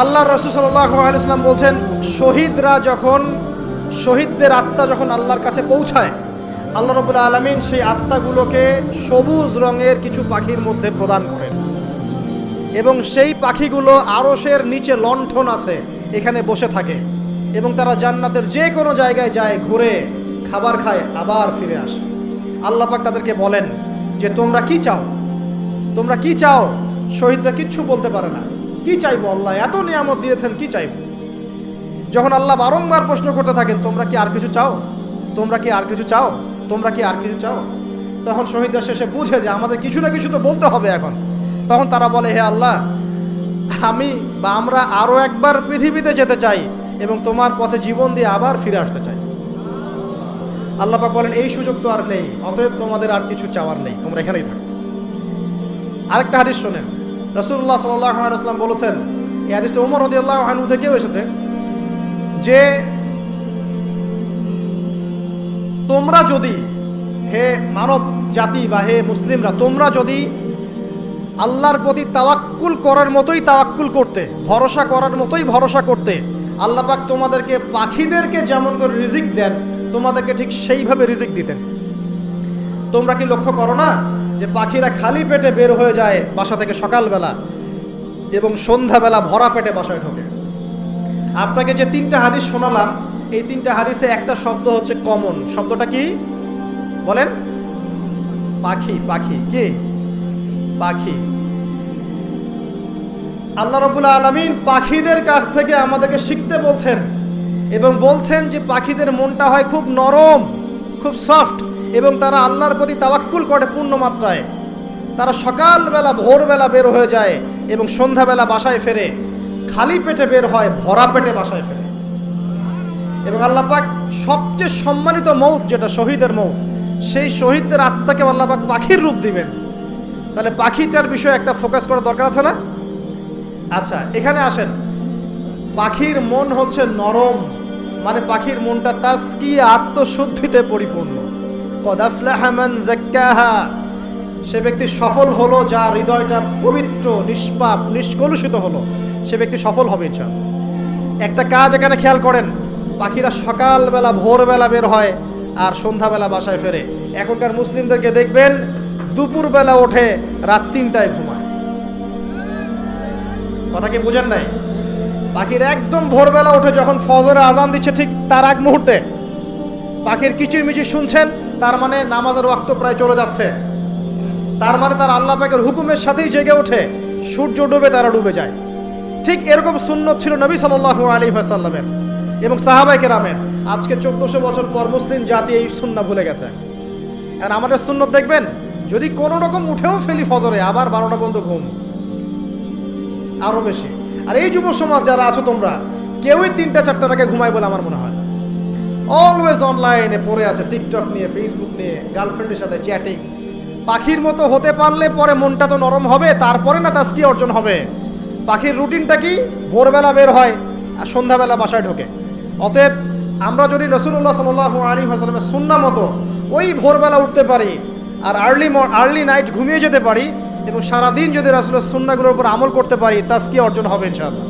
আল্লাহ রাসূল সাল্লাল্লাহু আলাইহি ওয়াসাল্লাম বলছেন, শহীদদের আত্মা যখন আল্লাহর কাছে পৌঁছায়, আল্লাহ রাব্বুল আলামিন সেই আত্মাগুলোকে সবুজ রঙের কিছু পাখির মধ্যে প্রদান করেন এবং সেই পাখিগুলো আরশের নিচে লণ্ঠন আছে এখানে বসে থাকে এবং তারা জান্নাতের যে কোনো জায়গায় যায়, ঘুরে খাবার খায়, আবার ফিরে আসে। আল্লাহ পাক তাদেরকে বলেন যে তোমরা কি চাও, তোমরা কি চাও? শহীদরা কিচ্ছু বলতে পারে না, কি চাইবো, আল্লাহ এত নিয়ামত দিয়েছেন, কি চাইবো? যখন আল্লাহ বারংবার প্রশ্ন করতে থাকেন, তোমরা কি আর কিছু চাও, তোমরা কি আর কিছু চাও, তোমরা কি আর কিছু চাও, তখন শহীদরা শেষে বুঝে যে আমাদের কিছু না কিছু তো বলতে হবে এখন। তখন তারা বলে, হে আল্লাহ, আমরা আরো একবার পৃথিবীতে যেতে চাই এবং তোমার পথে জীবন দিয়ে আবার ফিরে আসতে চাই। আল্লাহ পাক বলেন, এই সুযোগ তো আর নেই, অতএব তোমাদের আর কিছু চাওয়ার নেই, তোমরা এখানেই থাকো। আরেকটা হাদিস শোনেন, রাসূলুল্লাহ সাল্লাল্লাহু আলাইহি ওয়াসাল্লাম বলেছেন, এই হাদিসটা ওমর রাদিয়াল্লাহু আনহু থেকেও এসেছে, যে তোমরা যদি, হে মানব জাতি বা হে মুসলিমরা, তোমরা যদি আল্লাহর প্রতি তাওয়াক্কুল করার মতোই তাওয়াক্কুল করতে, ভরসা করার মতোই ভরসা করতে, আল্লাহ পাক তোমাদেরকে পাখিদেরকে যেমন করে রিজিক দেন, তোমাদেরকে ঠিক সেইভাবে রিজিক দিতেন। তোমরা কি লক্ষ্য করো না যে পাখিরা খালি পেটে বের হয়ে যায় বাসা থেকে সকালবেলা এবং সন্ধ্যাবেলা ভরা পেটে বাসায় ঢোকে? আপনাকে যে তিনটা হাদিস শোনালাম, এই তিনটা হাদিসে একটা শব্দ হচ্ছে কমন। শব্দটা কি বলেন? পাখি। পাখি কি? পাখি। আল্লাহ রাব্বুল আলামিন পাখিদের কাছ থেকে আমাদেরকে শিখতে বলছেন এবং বলছেন যে পাখিদের মনটা হয় খুব নরম, খুব সফট, এবং তারা আল্লাহর প্রতি তাওয়াক্কুল করে পূর্ণ মাত্রায়। তারা সকালবেলা ভোরবেলা বের হয়ে যায় এবং সন্ধ্যাবেলা বাসায় ফেরে, খালি পেটে বের হয়, ভরা পেটে বাসায় ফেরে। এবং আল্লাহ পাক সবচেয়ে সম্মানিত মৌত, যেটা শহীদের মৌত, সেই শহীদদের আত্মাকে আল্লাহ পাক পাখির রূপ দিবেন। তাহলে পাখিটার বিষয়ে একটা ফোকাস করা দরকার আছে না? আচ্ছা, এখানে আসেন। পাখির মন হচ্ছে নরম, মানে পাখির মনটা তাজকিয়া, আত্মশুদ্ধিতে পরিপূর্ণ। কদ আফলাহা মান যাক্কাহা, সে ব্যক্তি সফল হলো যার হৃদয়টা পবিত্র, নিষ্পাপ, নিষ্কলুষিত হলো, সে ব্যক্তি সফল হবে ইনশাআল্লাহ। একটা কাজ এখানে খেয়াল করেন, পাখিরা সকালবেলা ভোরবেলা বের হয় আর সন্ধ্যাবেলা বাসায় ফেরে। এখনকার মুসলিমদেরকে দেখবেন দুপুরবেলা ওঠে, রাত 3টায় ঘুমায়। কথা কি বুঝেন নাই? পাখির একদম ভোরবেলা ওঠে, যখন ফজরের আজান দিচ্ছে ঠিক তার আগ মুহূর্তে পাখির কিচিরমিচির শুনছেন, তার মানে নামাজের ওয়াক্ত প্রায় চলে যাচ্ছে। তার মানে তার আল্লাহ পাকের হুকুমের সাথেই জেগে ওঠে, সূর্য ডুবে তারা ডুবে যায়। ঠিক এরকম সুন্নত ছিল নবী সাল্লাল্লাহু আলাইহি ওয়াসাল্লামের এবং সাহাবায়ে কেরামের। আজকে 1400 বছর পর মুসলিম জাতি এই সুন্নাহ ভুলে গেছে। আর আমাদের সুন্নত দেখবেন, যদি কোনো রকম উঠেও ফেলি ফজরে, আবার 12টা পর্যন্ত ঘুম, আরো বেশি। আর এই যুব সমাজ যারা আছো, তোমরা কেউই 3টা-4টার আগে ঘুমায় বলে আমার মনে হয় না। অলওয়েজ অনলাইনে পড়ে আছে, টিকটক নিয়ে, ফেসবুক নিয়ে, গার্লফ্রেন্ডের সাথে চ্যাটিং। পাখির মতো হতে পারলে পরে মনটা তো নরম হবে, তারপরে না তাজকিয়া অর্জন হবে। পাখির রুটিনটা কি? ভোরবেলা বের হয় আর সন্ধ্যাবেলা বাসায় ঢোকে। অতএব আমরা যদি রাসূলুল্লাহ সাল্লাল্লাহু আলাইহি ওয়াসাল্লামের সুন্নাহ মতো ওই ভোরবেলা উঠতে পারি আর আর্লি নাইট ঘুমিয়ে যেতে পারি এবং সারাদিন যদি রাসূলের সুন্নাহগুলোর উপর আমল করতে পারি, তাজকিয়া অর্জন হবে ইনশাআল্লাহ।